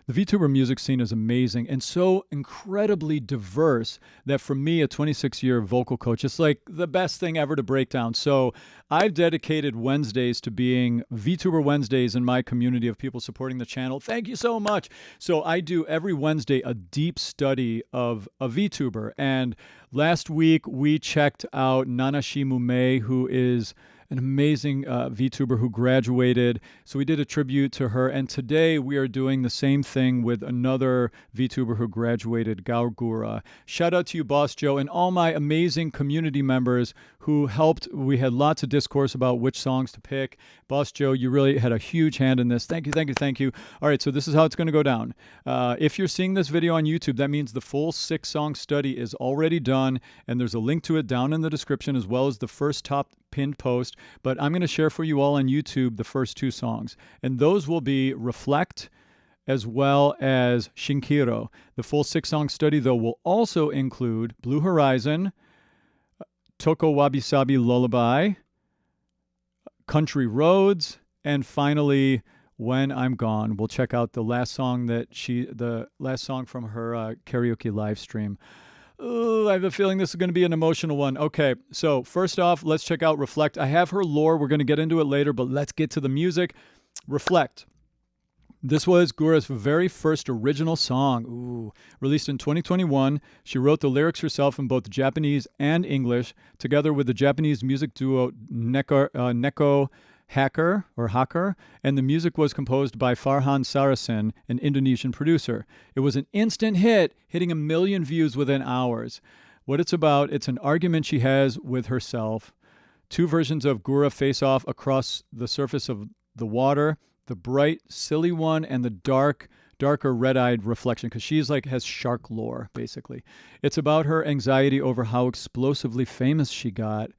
The VTuber music scene is amazing and so incredibly diverse that for me, a 26-year vocal coach, it's like the best thing ever to break down. So I've dedicated Wednesdays to being VTuber Wednesdays in my community of people supporting the channel. Thank you so much. So I do every Wednesday a deep study of a VTuber. And last week we checked out Nana Shimume, who is an amazing VTuber who graduated. So we did a tribute to her. And today we are doing the same thing with another VTuber who graduated, Gawr Gura. Shout out to you, Boss Joe, and all my amazing community members who helped. We had lots of discourse about which songs to pick. Boss Joe, you really had a huge hand in this. Thank you, thank you, thank you. All right, so this is how it's going to go down. If you're seeing this video on YouTube, that means the full 6-song study is already done, and there's a link to it down in the description as well as the first top pinned post. But I'm going to share for you all on YouTube the first 2 songs, and those will be Reflect as well as Shinkiro. The full 6-song study, though, will also include Blue Horizon, Toko Wabi-Sabi Lullaby, Country Roads, and finally When I'm Gone. We'll check out the last song from her karaoke live stream. Ooh, I have a feeling this is going to be an emotional one. Okay, so first off, let's check out Reflect. I have her lore. We're going to get into it later, but let's get to the music. Reflect. This was Gura's very first original song, released in 2021. She wrote the lyrics herself in both Japanese and English, together with the Japanese music duo Neko Hacker, and the music was composed by Farhan Sarasin, an Indonesian producer. It was an instant hit, hitting 1 million views within hours. What it's about, it's an argument she has with herself. 2 versions of Gura face off across the surface of the water, the bright, silly one, and the darker red-eyed reflection, because she's like has shark lore, basically. It's about her anxiety over how explosively famous she got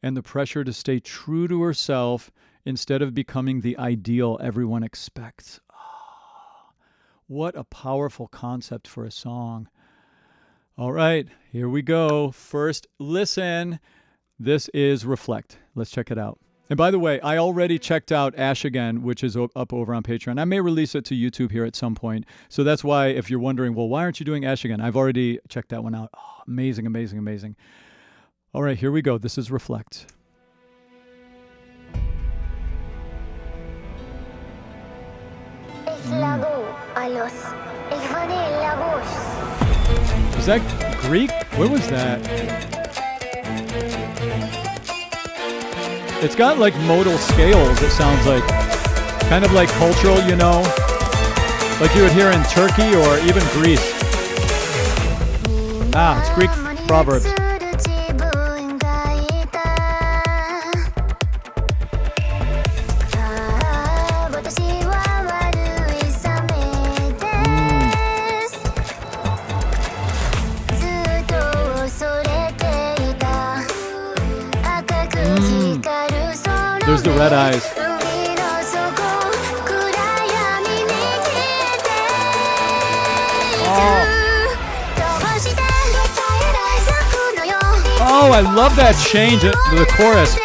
and the pressure to stay true to herself instead of becoming the ideal everyone expects. Oh, what a powerful concept for a song. All right, here we go. First, listen. This is Reflect. Let's check it out. And by the way, I already checked out Ash Again, which is up over on Patreon. I may release it to YouTube here at some point. So that's why, if you're wondering, well, why aren't you doing Ash Again? I've already checked that one out. Oh, amazing, amazing, amazing. All right, here we go. This is Reflect. Is that Greek? What was that? It's got like modal scales, it sounds like. Kind of like cultural, you know? Like you would hear in Turkey or even Greece. It's Greek proverbs. There's the red eyes. Oh, I love that change to the chorus.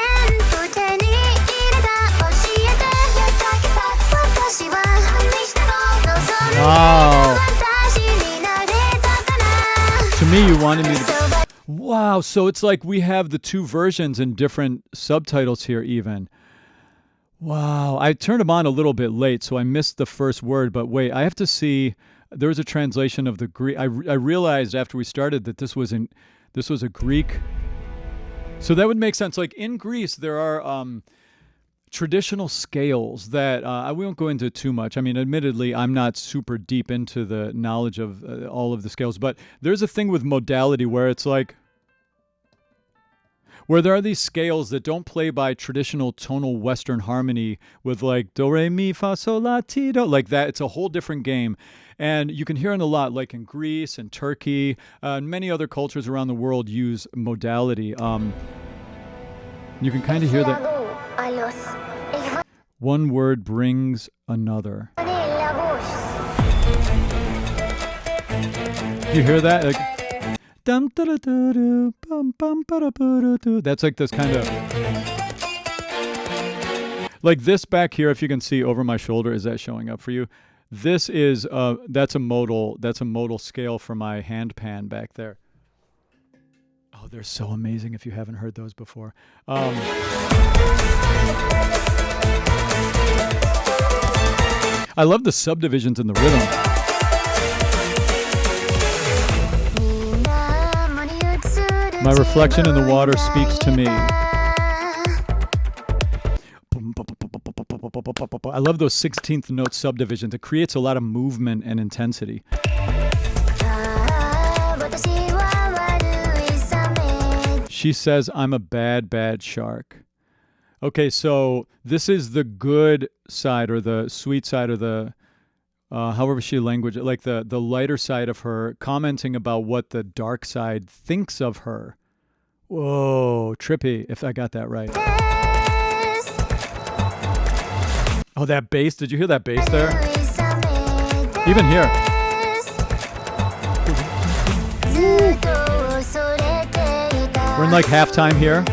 Wow. To me, you wanted me to... Wow, so it's like we have the 2 versions and different subtitles here even. Wow, I turned them on a little bit late, so I missed the first word, but wait, I have to see, there was a translation of the Greek. I realized after we started that this was a Greek. So that would make sense. Like in Greece, there are traditional scales that we won't go into too much. I mean, admittedly, I'm not super deep into the knowledge of all of the scales, but there's a thing with modality where it's like, where there are these scales that don't play by traditional tonal Western harmony with like do, re, mi, fa, sol, la, ti, do, like that. It's a whole different game. And you can hear it a lot, like in Greece and Turkey, and many other cultures around the world use modality. You can kind of hear that. One word brings another. You hear that? Like, that's like this kind of... Like this back here, if you can see over my shoulder, is that showing up for you? This is that's a modal scale for my hand pan back there. Oh, they're so amazing if you haven't heard those before. I love the subdivisions in the rhythm. My reflection in the water speaks to me. I love those 16th note subdivisions. It creates a lot of movement and intensity. She says, I'm a bad, bad shark. Okay, so this is the good side or the sweet side or the, however she language it, like the lighter side of her, commenting about what the dark side thinks of her. Whoa, trippy, if I got that right. Oh, that bass. Did you hear that bass there? Even here. We're in like halftime here.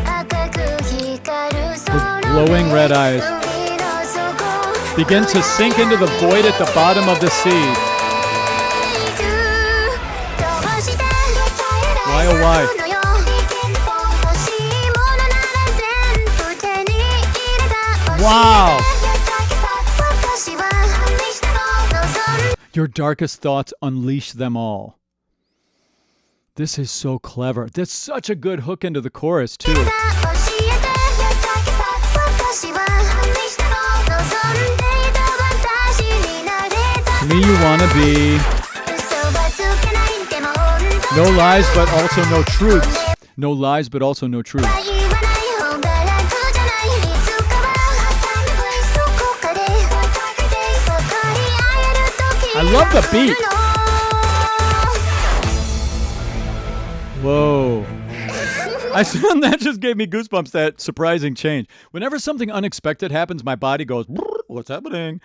With glowing red eyes. Begin to sink into the void at the bottom of the sea. Why oh why? Wow! Your darkest thoughts, unleash them all. This is so clever. That's such a good hook into the chorus, too. To me, you wanna be no lies, but also no truths. No lies, but also no truths. I love the beat. Whoa. That just gave me goosebumps, that surprising change. Whenever something unexpected happens, my body goes, what's happening?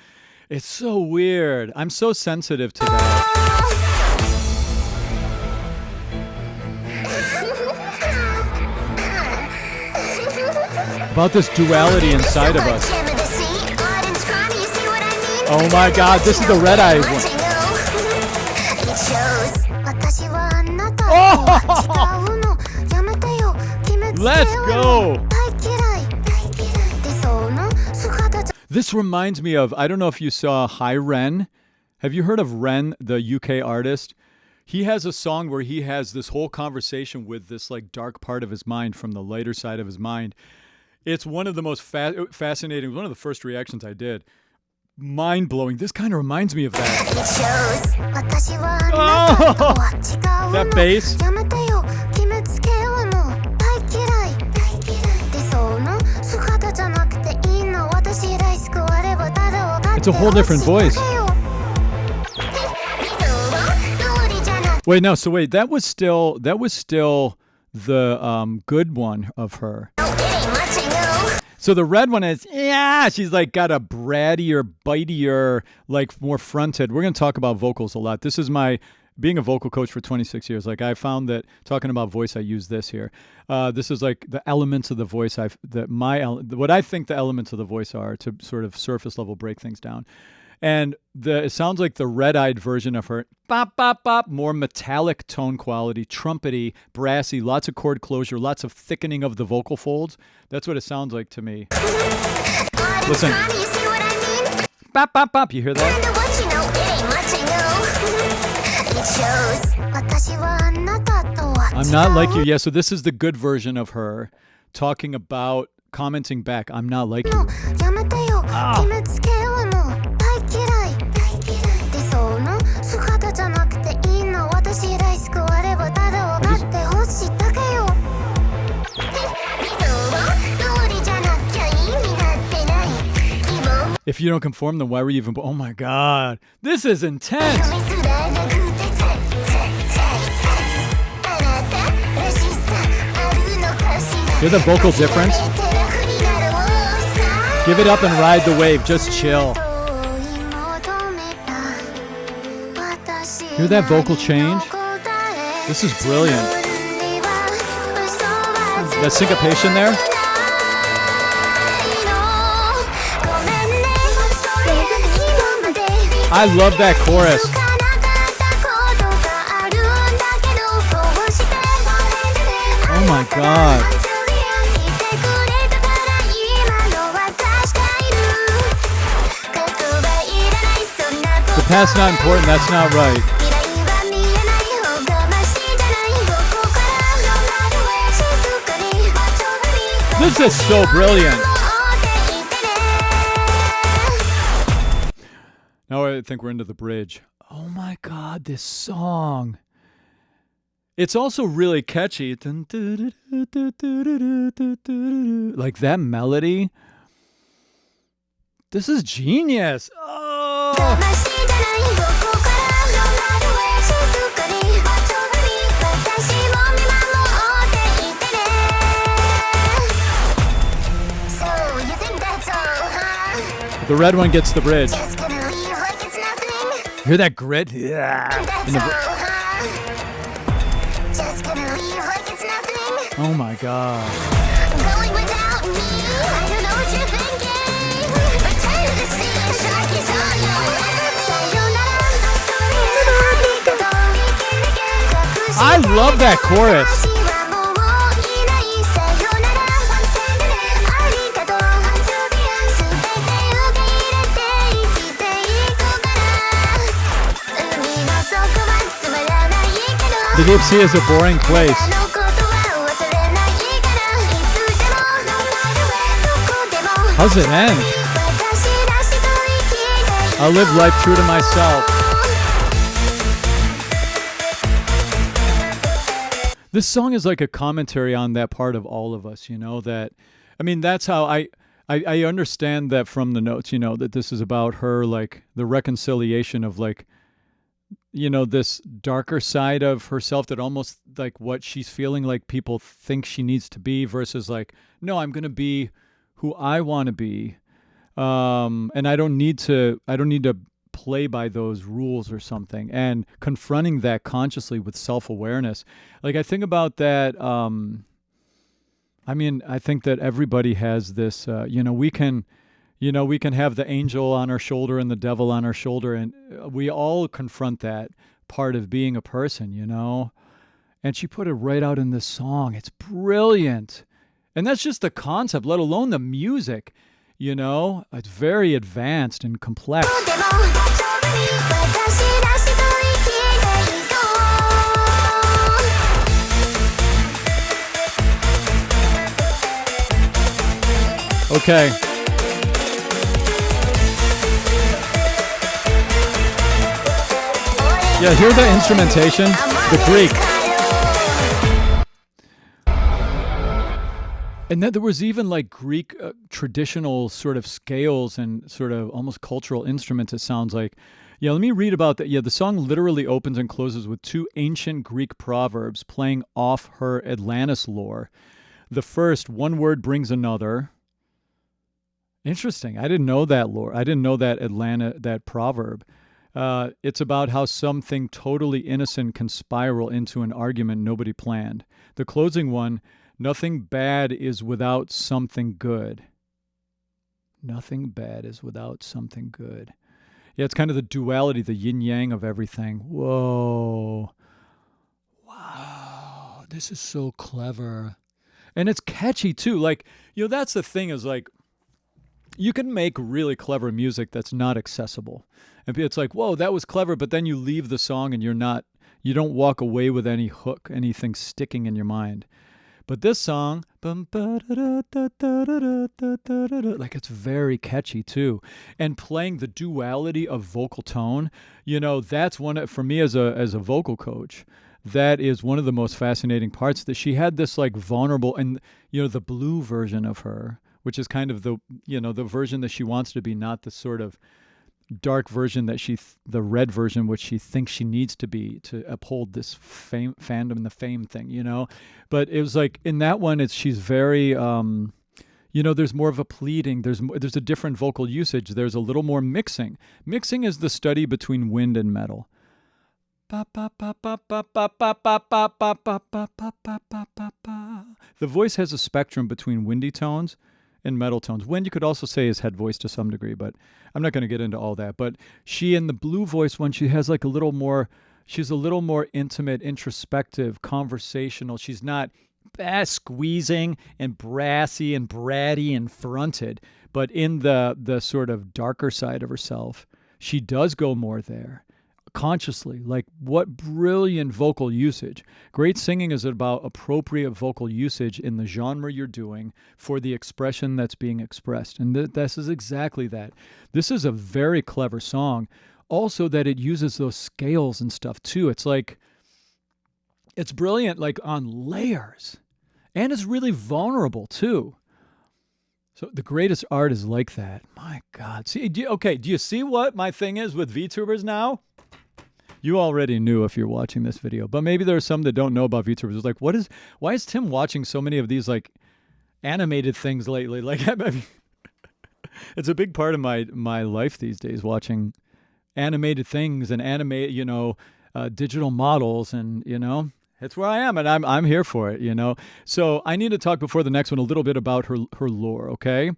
It's so weird. I'm so sensitive to that. About this duality inside of us. Oh my God, this is the red eyes one. Oh! Let's go! This reminds me of, I don't know if you saw Hi Ren. Have you heard of Ren, the UK artist? He has a song where he has this whole conversation with this like dark part of his mind from the lighter side of his mind. It's one of the most fascinating, one of the first reactions I did. Mind-blowing. This kind of reminds me of that. Oh! That bass. It's a whole different voice. Wait, no, so wait, that was still the good one of her. So the red one is, yeah, she's like got a brattier, bitier, like more fronted. We're going to talk about vocals a lot. This is being a vocal coach for 26 years. Like I found that talking about voice, I use this here. This is like the elements of the voice. What I think the elements of the voice are to sort of surface level break things down. And it sounds like the red-eyed version of her, bop, bop, bop, more metallic tone quality, trumpety, brassy, lots of chord closure, lots of thickening of the vocal folds. That's what it sounds like to me. Listen. Bop, bop, bop. You hear that? I'm not like you. Yeah, so this is the good version of her talking about commenting back. I'm not like you. Ah. If you don't conform, then why were you even... Oh my God. This is intense. Hear the vocal difference? Give it up and ride the wave. Just chill. Hear that vocal change? This is brilliant. That syncopation there? I love that chorus. Oh my God. The past's not important, that's not right. This is so brilliant. Now I think we're into the bridge. Oh my God, this song. It's also really catchy. Like that melody. This is genius. Oh. The red one gets the bridge. Hear that grit? Yeah. Oh my God. Going without me, I don't know what you're thinking. Pretend to see a shark is on your lap. I love that chorus. The deep sea is a boring place. How's it end? I'll live life true to myself. This song is like a commentary on that part of all of us, you know, that, I mean, that's how I understand that from the notes, you know, that this is about her, like the reconciliation of like, you know, this darker side of herself that almost like what she's feeling like people think she needs to be versus like, no, I'm going to be who I want to be. And I don't need to play by those rules or something, and confronting that consciously with self-awareness. Like I think about that. I mean, I think that everybody has this, you know, we can have the angel on our shoulder and the devil on our shoulder, and we all confront that part of being a person, you know? And she put it right out in this song. It's brilliant. And that's just the concept, let alone the music, you know? It's very advanced and complex. Okay. Yeah, hear the instrumentation? The Greek. And then there was even like Greek traditional sort of scales and sort of almost cultural instruments, it sounds like. Yeah, let me read about that. Yeah, the song literally opens and closes with two ancient Greek proverbs playing off her Atlantis lore. The first, one word brings another. Interesting. I didn't know that lore. I didn't know that proverb. It's about how something totally innocent can spiral into an argument nobody planned. The closing one, nothing bad is without something good. Nothing bad is without something good. Yeah, it's kind of the duality, the yin-yang of everything. Whoa. Wow. This is so clever. And it's catchy, too. Like, you know, that's the thing is, like, you can make really clever music that's not accessible. And it's like, whoa, that was clever, but then you leave the song and you don't walk away with any hook, anything sticking in your mind. But this song, like it's very catchy too. And playing the duality of vocal tone, you know, that's one, for me as a vocal coach, that is one of the most fascinating parts, that she had this like vulnerable, and, you know, the blue version of her, which is kind of the, you know, the version that she wants to be, not the sort of dark version that the red version, which she thinks she needs to be to uphold this fandom and the fame thing, you know. But it was like in that one, she's very, you know, there's more of a pleading. There's a different vocal usage. There's a little more mixing. Mixing is the study between wind and metal. The voice has a spectrum between windy tones in metal tones. Wind, you could also say, is head voice to some degree, but I'm not going to get into all that. But she, in the blue voice one, she has like a little more, she's a little more intimate, introspective, conversational. She's not squeezing and brassy and bratty and fronted, but in the sort of darker side of herself, she does go more there. Consciously. Like, what brilliant vocal usage. Great singing is about appropriate vocal usage in the genre you're doing for the expression that's being expressed. And this is exactly that. This is a very clever song. Also that it uses those scales and stuff too. It's like, it's brilliant, like on layers. And it's really vulnerable too. So the greatest art is like that. My God. See, do you see what my thing is with VTubers now? You already knew if you're watching this video, but maybe there are some that don't know about VTubers. It's like, why is Tim watching so many of these like animated things lately? Like, I mean, it's a big part of my life these days, watching animated things and digital models, and it's where I am, and I'm here for it, So I need to talk before the next one a little bit about her lore, okay?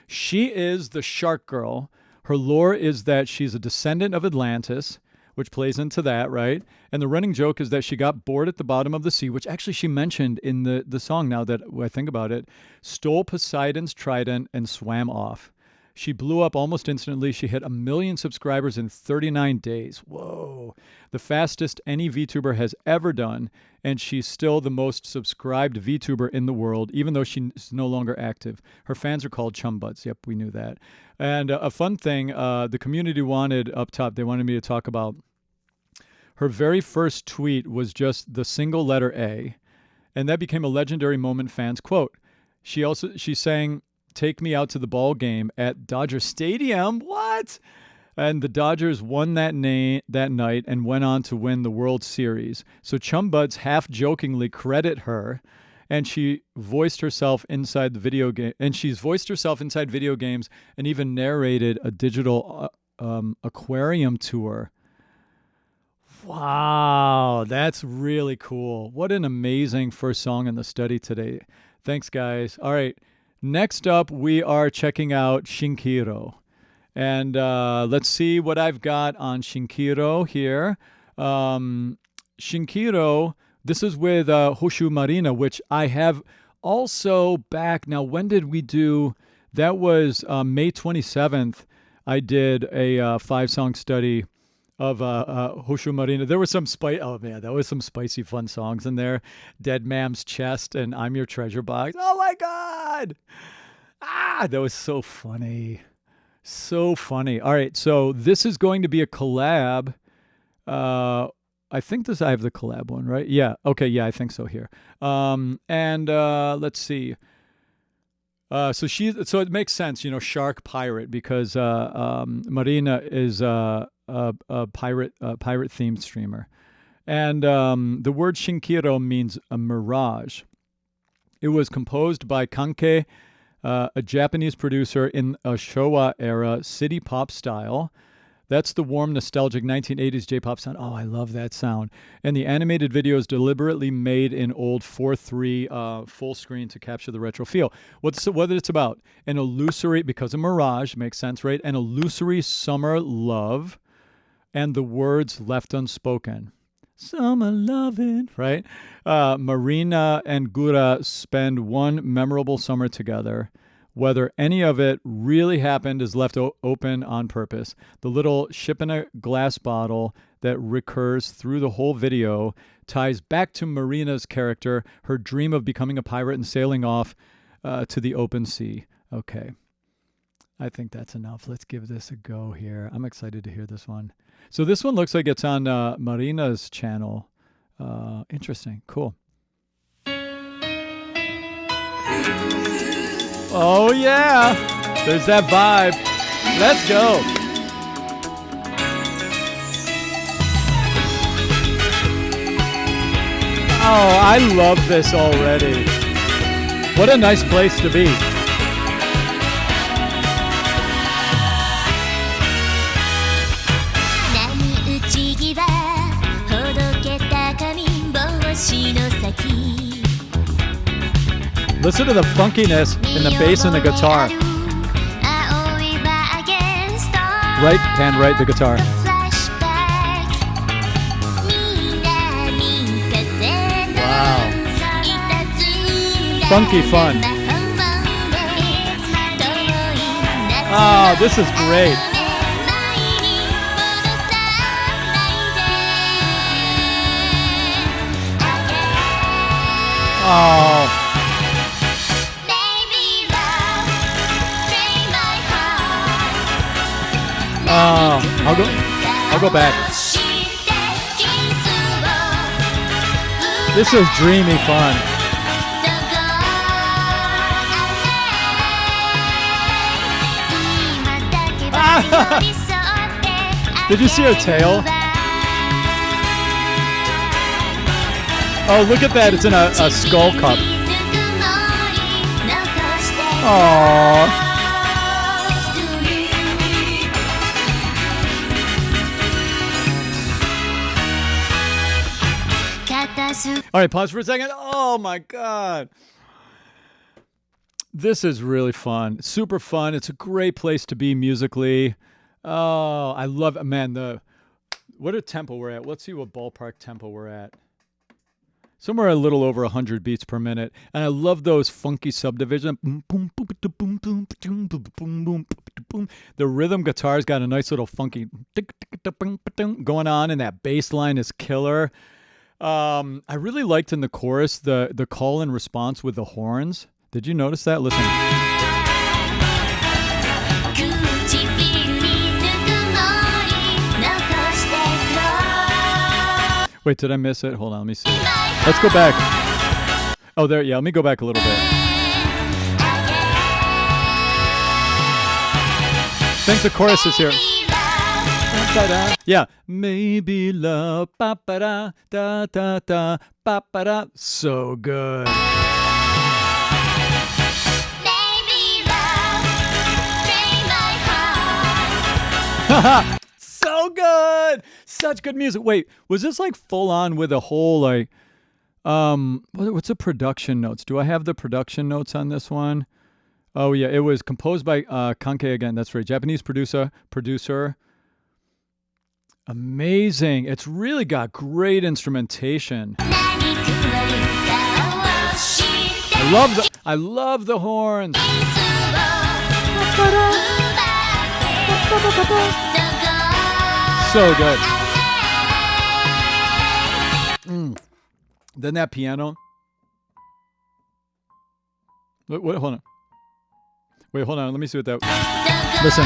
She is the shark girl. Her lore is that she's a descendant of Atlantis, which plays into that, right? And the running joke is that she got bored at the bottom of the sea, which actually she mentioned in the song, now that I think about it, stole Poseidon's trident and swam off. She blew up almost instantly. She hit 1 million subscribers in 39 days. Whoa. The fastest any VTuber has ever done. And she's still the most subscribed VTuber in the world, even though she's no longer active. Her fans are called Chum Buds. Yep, we knew that. And a fun thing, the community wanted up top, they wanted me to talk about her very first tweet was just the single letter A. And that became a legendary moment fans quote. She sang, "Take me out to the ball game at Dodger Stadium." What? And the Dodgers won that night and went on to win the World Series. So Chum Buds half-jokingly credit her, and she voiced herself inside the video game. And she's voiced herself inside video games and even narrated a digital aquarium tour. Wow, that's really cool. What an amazing first song in the study today. Thanks, guys. All right. Next up, we are checking out SHINKIRO. And let's see what I've got on SHINKIRO here. SHINKIRO, this is with Houshou Marine, which I have also back. Now, when did we do? That was May 27th. I did a 5-song study of Houshou Marine. There was some there was some spicy fun songs in there. Dead Mam's Chest and I'm Your Treasure Box. Oh my God! That was so funny. So funny. All right, so this is going to be a collab. I think I have the collab one, right? Yeah. Okay, yeah, I think so here. And let's see. So it makes sense, shark pirate, because Marina is a pirate themed streamer. And the word SHINKIRO means a mirage. It was composed by Kanke, a Japanese producer in a Showa era city pop style. That's the warm, nostalgic 1980s J-pop sound. Oh, I love that sound. And the animated video is deliberately made in old 4:3 full screen to capture the retro feel. What it's about? An illusory, because a mirage, makes sense, right? An illusory summer love and the words left unspoken. Summer lovin', right? Marina and Gura spend one memorable summer together. Whether any of it really happened is left open on purpose. The little ship in a glass bottle that recurs through the whole video ties back to Marina's character, her dream of becoming a pirate and sailing off to the open sea. Okay. I think that's enough. Let's give this a go here. I'm excited to hear this one. So this one looks like it's on Marina's channel. Interesting. Cool. Oh, yeah. There's that vibe. Let's go. Oh, I love this already. What a nice place to be. Listen to the funkiness in the bass and the guitar. Right, pan right, the guitar. Wow. Funky fun. Oh, this is great. Oh. Oh, I'll go back. This is dreamy fun. Did you see her tail? Oh, look at that. It's in a skull cup. Aww. All right, pause for a second. Oh, my God. This is really fun. Super fun. It's a great place to be musically. Oh, I love it. Man, what a tempo we're at. Let's see what ballpark tempo we're at. Somewhere a little over 100 beats per minute. And I love those funky subdivisions. The rhythm guitar's got a nice little funky going on, and that bass line is killer. I really liked in the chorus the call and response with the horns. Did you notice that? Listen. Wait, did I miss it? Hold on, let me see. Let's go back. Oh, there, yeah, let me go back a little bit. I think the chorus is here. Yeah. Maybe love, ba-ba-da, da-da-da, ba-ba-da. So good. Haha. So good. Such good music. Wait, was this like full on with a whole like what's the production notes? Do I have the production notes on this one? Oh yeah, it was composed by Kanke again. That's right. Japanese producer. Amazing. It's really got great instrumentation. I love the horns. So good. Then that piano. Wait, hold on. Wait, hold on. Let me see what that. Listen.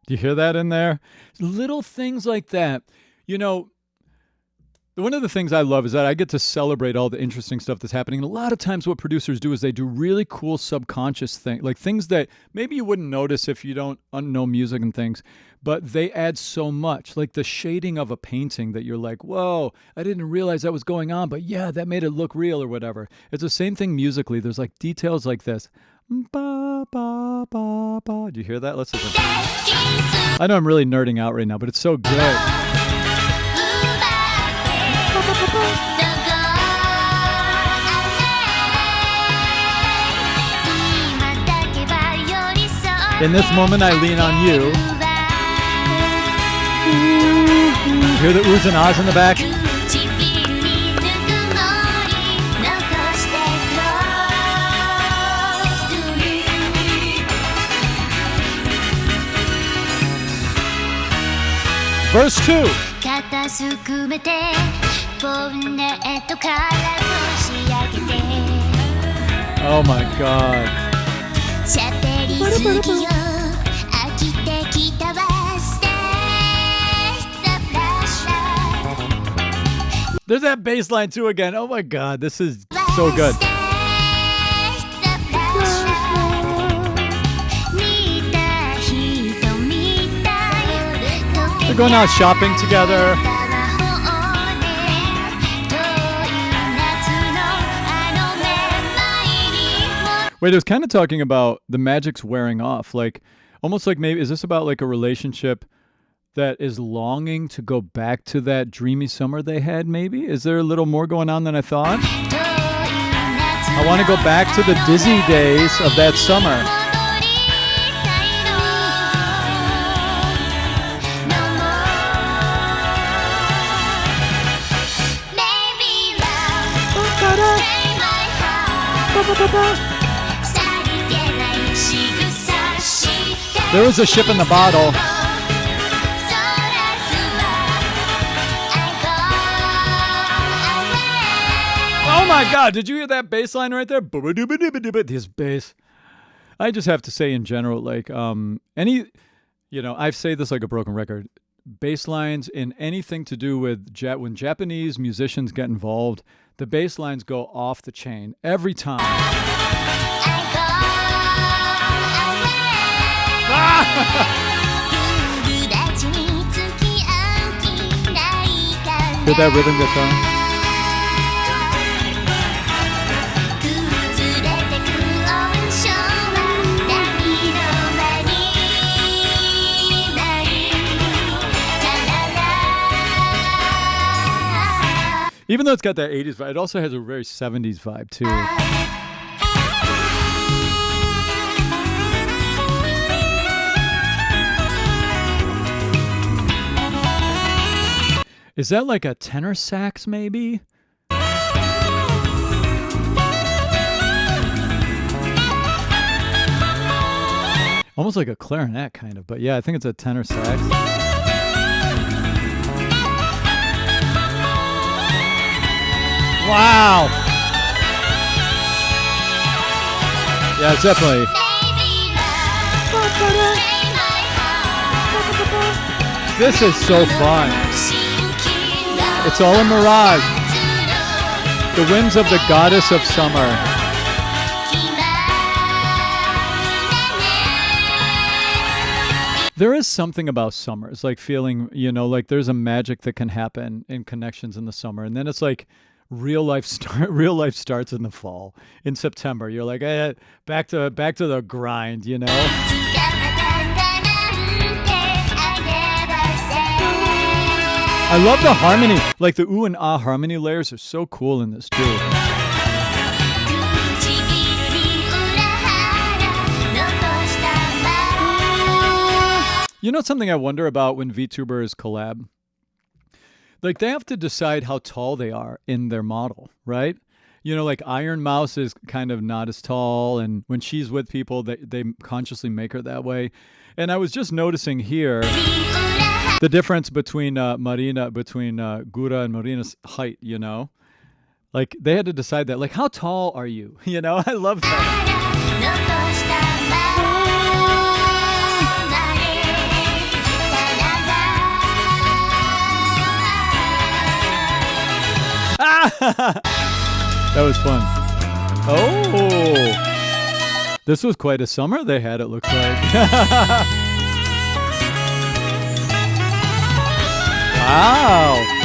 Do you hear that in there? Little things like that. You know, one of the things I love is that I get to celebrate all the interesting stuff that's happening. And a lot of times what producers do is they do really cool subconscious things, like things that maybe you wouldn't notice if you don't know music and things, but they add so much, like the shading of a painting that you're like, whoa, I didn't realize that was going on, but yeah, that made it look real or whatever. It's the same thing musically. There's like details like this. Ba, ba, ba, ba. Do you hear that? Let's listen. I know I'm really nerding out right now, but it's so good. In this moment, I lean on you. Hear the oohs and ahs in the back? Verse 2. Oh my God. There's that bass line too again. Oh my God, this is so good. They're going out shopping together. Wait, it was kind of talking about the magic's wearing off. Like, almost like maybe, is this about like a relationship that is longing to go back to that dreamy summer they had, maybe? Is there a little more going on than I thought? I want to go back to the dizzy days of that summer. There was a ship in the bottle. Oh my God, did you hear that bass line right there? This bass. I just have to say in general, like I say this like a broken record. Bass lines in anything to do with when Japanese musicians get involved, the bass lines go off the chain every time. Hear that rhythm guitar? Even though it's got that 80s vibe, it also has a very 70s vibe, too. Is that like a tenor sax, maybe? Almost like a clarinet, kind of. But yeah, I think it's a tenor sax. Wow. Yeah, it's definitely. This is so fun. It's all a mirage. The whims of the goddess of summer. There is something about summer. It's like feeling, like there's a magic that can happen in connections in the summer. And then it's like, real life starts in the fall. In September, you're like, back to the grind, I love the harmony. Like the ooh and ah harmony layers are so cool in this too. Something I wonder about when VTubers collab? Like, they have to decide how tall they are in their model, right? Like Iron Mouse is kind of not as tall, and when she's with people, they consciously make her that way. And I was just noticing here the difference between Gura and Marina's height, Like, they had to decide that. Like, how tall are you? I love that. That was fun. Oh, this was quite a summer they had, it looks like. Wow.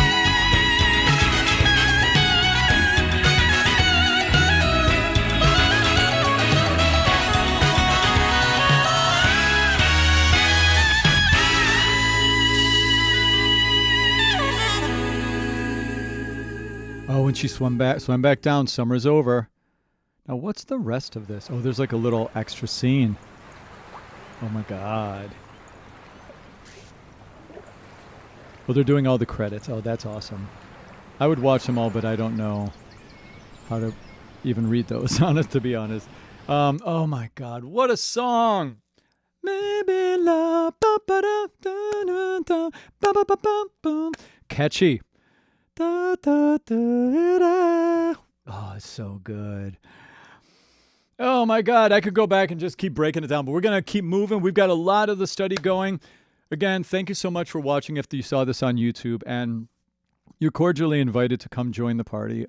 Oh, when she swam back down, summer's over. Now, what's the rest of this? Oh, there's like a little extra scene. Oh my God. Well, they're doing all the credits. Oh, that's awesome. I would watch them all, but I don't know how to even read those, to be honest. Oh my God, what a song! Maybe love. Catchy. Da, da, da, da. Oh, it's so good. Oh my God, I could go back and just keep breaking it down, but we're going to keep moving. We've got a lot of the study going. Again, thank you so much for watching if you saw this on YouTube, and you're cordially invited to come join the party.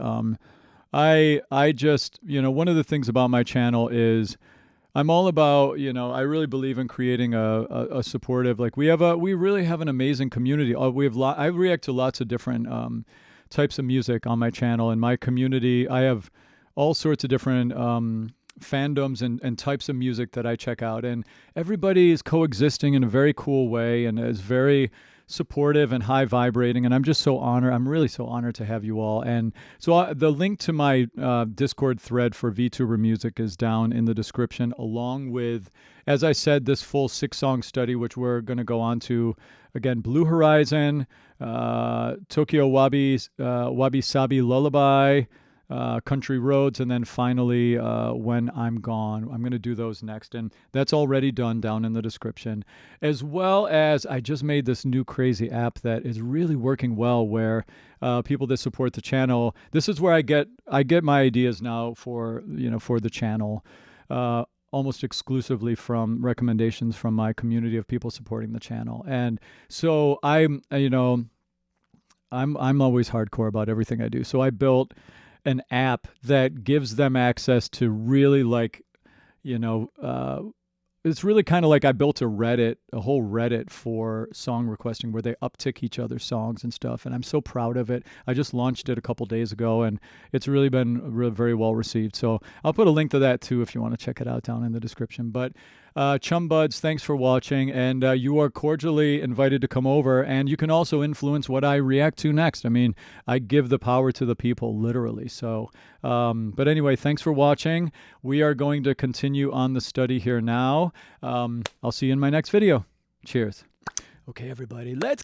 I just, one of the things about my channel is I'm all about, I really believe in creating a supportive, like we really have an amazing community. I react to lots of different types of music on my channel. In my community, I have all sorts of different fandoms and types of music that I check out. And everybody is coexisting in a very cool way and is very supportive and high vibrating. And I'm just so honored. I'm really so honored to have you all. And so the link to my Discord thread for VTuber music is down in the description, along with, as I said, this full 6-song study, which we're going to go on to. Again, Blue Horizon, Tokyo Wabi-Sabi Lullaby, Country Roads, and then finally When I'm Gone. I'm going to do those next, and that's already done down in the description. As well as I just made this new crazy app that is really working well, where people that support the channel, this is where I get my ideas now for the channel. Almost exclusively from recommendations from my community of people supporting the channel. And so I'm always hardcore about everything I do. So I built an app that gives them access to really it's really kind of like I built a whole Reddit for song requesting, where they uptick each other's songs and stuff. And I'm so proud of it. I just launched it a couple days ago, and it's really been very well received. So I'll put a link to that too if you want to check it out down in the description. But Chum Buds, thanks for watching, and you are cordially invited to come over, and you can also influence what I react to next. I mean, I give the power to the people, literally. So, but anyway, thanks for watching. We are going to continue on the study here now. I'll see you in my next video. Cheers. Okay, everybody, let's